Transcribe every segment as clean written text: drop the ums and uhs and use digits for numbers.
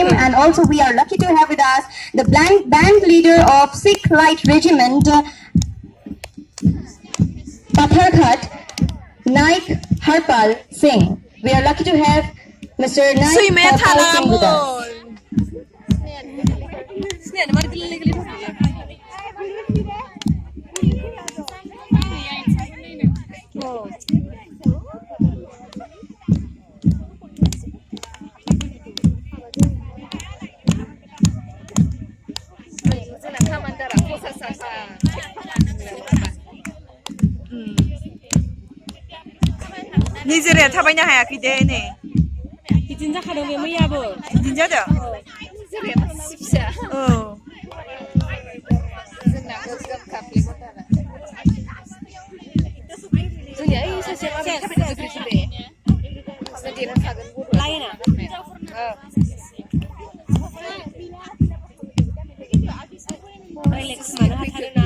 team, and also we are lucky to have with us the band leader of Sikh Light Regiment, Patharghat, Naik Harpal Singh. We are lucky to have Mr. Naik Harpal Singh with us. निजेरे थाबायनो हायाखै दे नै बिदिनो जाखादों बे मैयाबो बिदिनो जादों निजेरे फिसा औ जोंना गोगोम खाफ्ले गथारा जोंनिया ओइ सासे माबा थाबायनो गोख्रैसो बे जों देरहाखागोन बर' लाइना रायलायनो खोमानो हाथारोना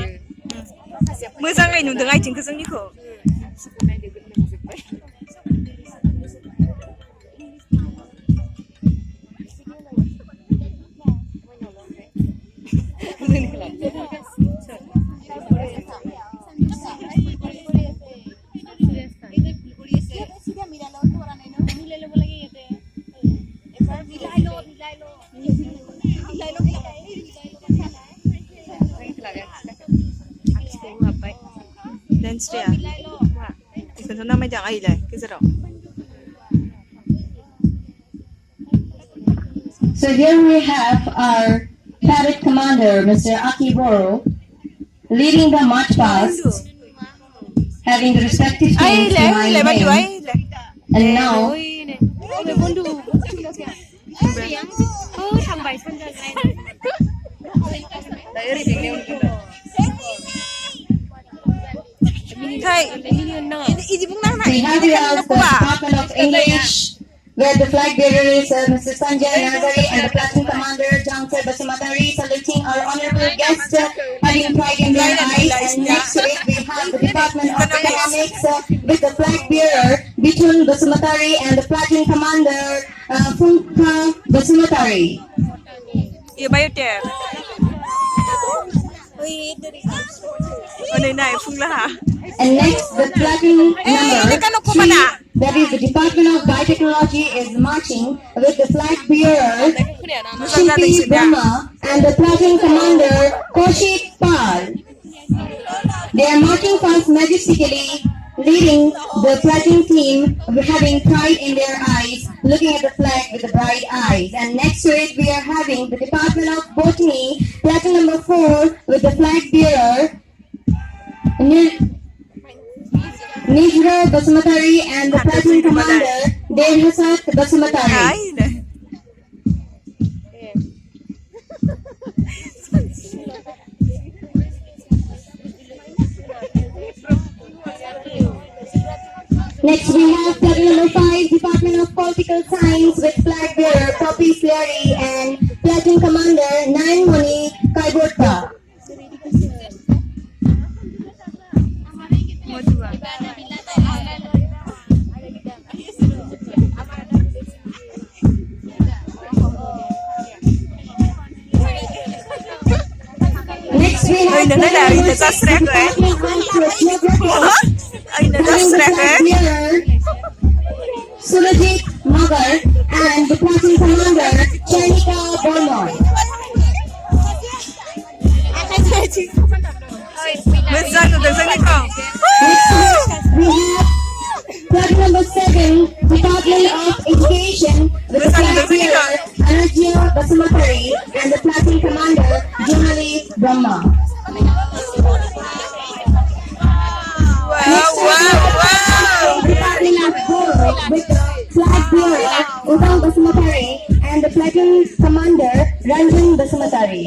मोजाङै नुदों आइथिंखौ जोंनिखौ dance dia ikan nama jangan aile kezero. So here we have our parade commander, Mr. Aki Boro, leading the march past, having the respective teams behind him. And now, we have here the Department of English, where the flag bearer is Mr. Sanjay Nagari and the platoon commander Jangsar Basumatari, saluting our honorable guests, having pride in their eyes. And next to it, we have the Department of Economics with the flag bearer Bichun Basumatari and the platoon commander Funka Basumatari. Iya bayo ter. Oh nay phung lah. And next, the platoon number 3, that is the Department of Biotechnology, is marching with the flag bearer Shilpi Brahma and the platoon commander Kaushik Pal. They are marching past majestically, leading the platoon team, having pride in their eyes, looking at the flag with the bright eyes. And next to it, we are having the Department of Botany, platoon number 4, with the flag bearer Nijra Basumatari and the platoon commander Devhasat Basumatari. Next we have platoon number 5, Department of Political Science, with flag bearer Poppy Slary and platoon commander Nainmoni Kaibotka. Next we have Surajit Magar and the platoon commander Chanika Bornoy. Next we have platoon number 7, Department of Education, with the flag bearer Anajya Basumatari and the platoon commander Jonali Brahma. Department of Goro, with the flag bearer Uttam Basumatari and the platoon commander Ranjan Basumatari.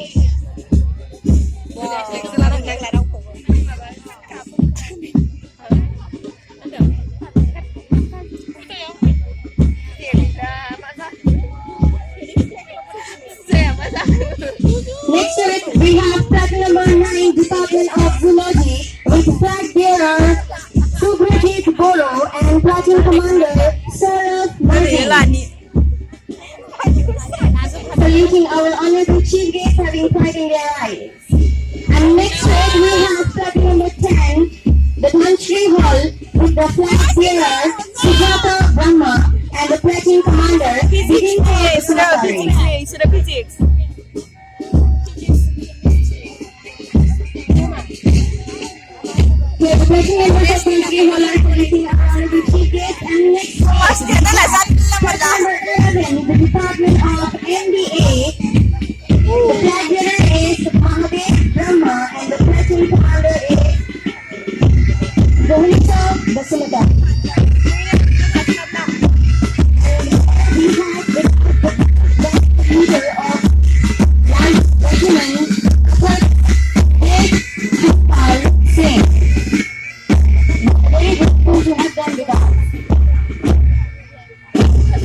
Next to it, we have platoon number 9, Department of Zoology, with flag bearer Subrajit Boro and platoon commander Saurav Martin. saluting our honorable chief guests having pride in their eyes. And next week we have flag number 10, the country hall with the flag bearer Sujata Brahma and the platoon commander beginning the safari. Sudah physics. Here the platoon members of country hall are saluting our honorable chief guests and next week, number 11, the department